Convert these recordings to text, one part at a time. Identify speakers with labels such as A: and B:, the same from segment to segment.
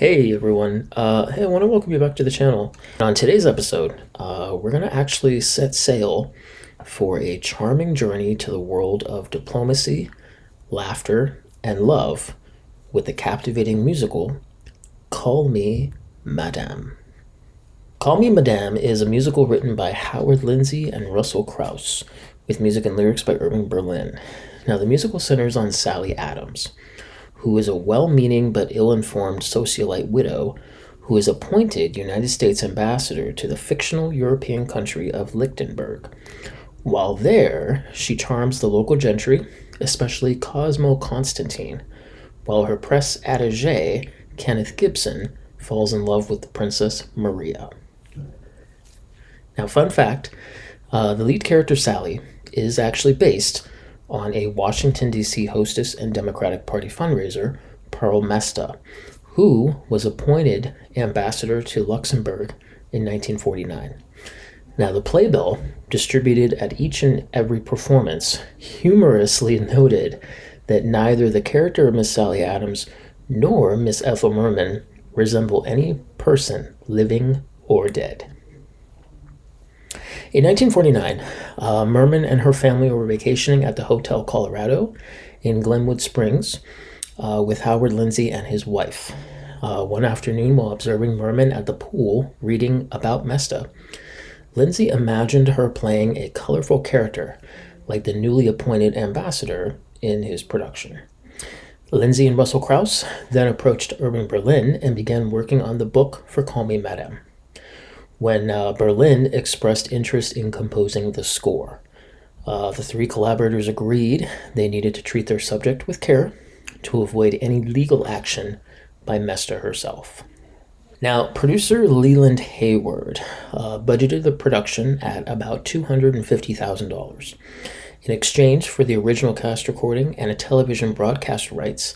A: Hey everyone, hey, I want to welcome you back to the channel. On today's episode, we're going to actually set sail for a charming journey to the world of diplomacy, laughter, and love with the captivating musical Call Me Madame. Call Me Madame is a musical written by Howard Lindsay and Russell Crouse, with music and lyrics by Irving Berlin. Now, the musical centers on Sally Adams, who is a well-meaning but ill-informed socialite widow who is appointed United States ambassador to the fictional European country of Lichtenburg. While there, she charms the local gentry, especially Cosmo Constantine, while her press attaché, Kenneth Gibson, falls in love with the Princess Maria. Now, fun fact, the lead character Sally is actually based on a Washington, D.C. hostess and Democratic Party fundraiser, Pearl Mesta, who was appointed ambassador to Luxembourg in 1949. Now, the playbill, distributed at each and every performance, humorously noted that neither the character of Miss Sally Adams nor Miss Ethel Merman resemble any person, living or dead. In 1949, Merman and her family were vacationing at the Hotel Colorado in Glenwood Springs with Howard Lindsay and his wife. One afternoon, while observing Merman at the pool reading about Mesta, Lindsay imagined her playing a colorful character like the newly appointed ambassador in his production. Lindsay and Russell Crouse then approached Irving Berlin and began working on the book for Call Me Madame, when Berlin expressed interest in composing the score. The three collaborators agreed they needed to treat their subject with care to avoid any legal action by Mesta herself. Now, producer Leland Hayward budgeted the production at about $250,000. In exchange for the original cast recording and a television broadcast rights,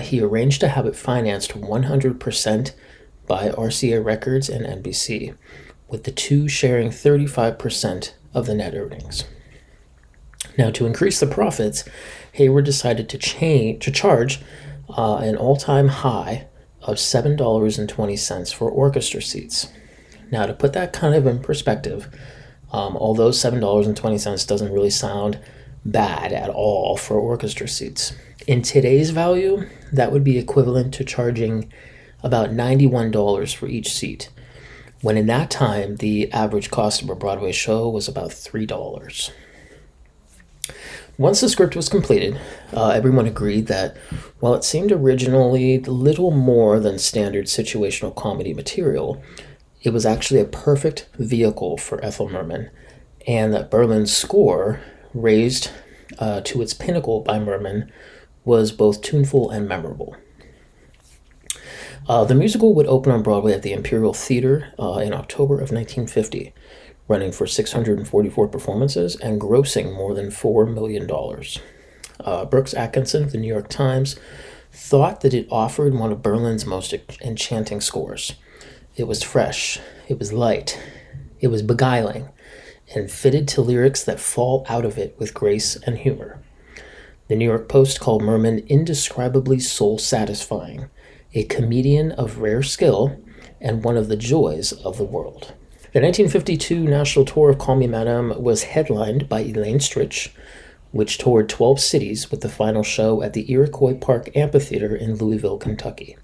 A: he arranged to have it financed 100% by RCA Records and NBC, with the two sharing 35% of the net earnings. Now, to increase the profits, Hayward decided to charge an all-time high of $7.20 for orchestra seats. Now, to put that kind of in perspective, although $7.20 doesn't really sound bad at all for orchestra seats, in today's value, that would be equivalent to charging about $91 for each seat, when in that time the average cost of a Broadway show was about $3. Once the script was completed, everyone agreed that while it seemed originally little more than standard situational comedy material, it was actually a perfect vehicle for Ethel Merman, and that Berlin's score, raised to its pinnacle by Merman, was both tuneful and memorable. The musical would open on Broadway at the Imperial Theater in October of 1950, running for 644 performances and grossing more than $4 million. Brooks Atkinson of the New York Times thought that it offered one of Berlin's most enchanting scores. It was fresh, it was light, it was beguiling, and fitted to lyrics that fall out of it with grace and humor. The New York Post called Merman indescribably soul-satisfying, a comedian of rare skill, and one of the joys of the world. The 1952 national tour of Call Me Madame was headlined by Elaine Stritch, which toured 12 cities with the final show at the Iroquois Park Amphitheater in Louisville, Kentucky.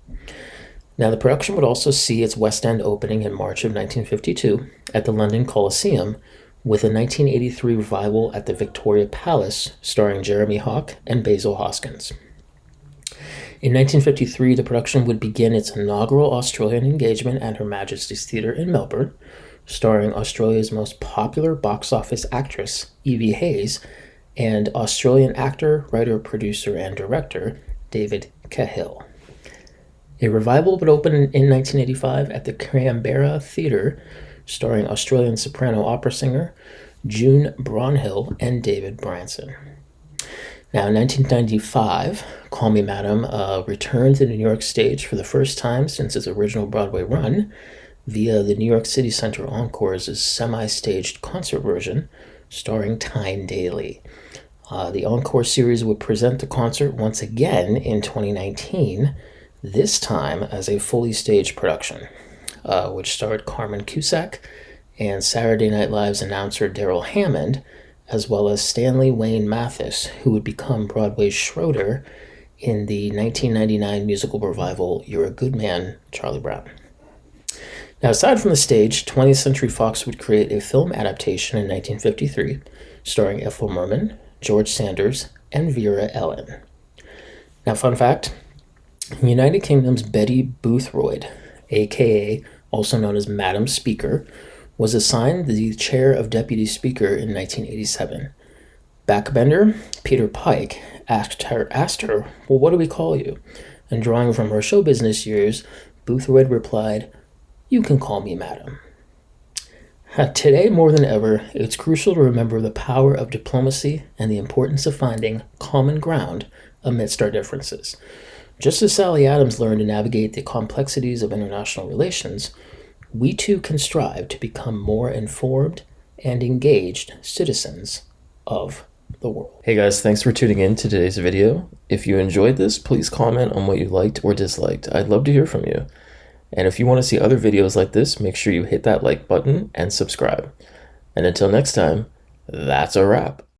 A: Now, the production would also see its West End opening in March of 1952 at the London Coliseum, with a 1983 revival at the Victoria Palace starring Jeremy Hawke and Basil Hoskins. In 1953, the production would begin its inaugural Australian engagement at Her Majesty's Theatre in Melbourne, starring Australia's most popular box office actress, Evie Hayes, and Australian actor, writer, producer, and director, David Cahill. A revival would open in 1985 at the Canberra Theatre, starring Australian soprano opera singer June Brownhill and David Branson. Now, in 1995, Call Me Madame returned to the New York stage for the first time since its original Broadway run via the New York City Center Encore's semi-staged concert version starring Tyne Daly. The Encore series would present the concert once again in 2019, this time as a fully staged production, which starred Carmen Cusack and Saturday Night Live's announcer Darrell Hammond, as well as Stanley Wayne Mathis, who would become Broadway's Schroeder in the 1999 musical revival You're a Good Man, Charlie Brown. Now, aside from the stage, 20th Century Fox would create a film adaptation in 1953, starring Ethel Merman, George Sanders, and Vera Ellen. Now, fun fact, United Kingdom's Betty Boothroyd, aka also known as Madam Speaker, was assigned the chair of Deputy Speaker in 1987. Backbender Peter Pike asked her, well, what do we call you? And drawing from her show business years, Boothroyd replied, you can call me Madam. Today, more than ever, it's crucial to remember the power of diplomacy and the importance of finding common ground amidst our differences. Just as Sally Adams learned to navigate the complexities of international relations, we too can strive to become more informed and engaged citizens of the world. Hey guys, thanks for tuning in to today's video. If you enjoyed this, please comment on what you liked or disliked. I'd love to hear from you. And if you want to see other videos like this, make sure you hit that like button and subscribe. And until next time, that's a wrap.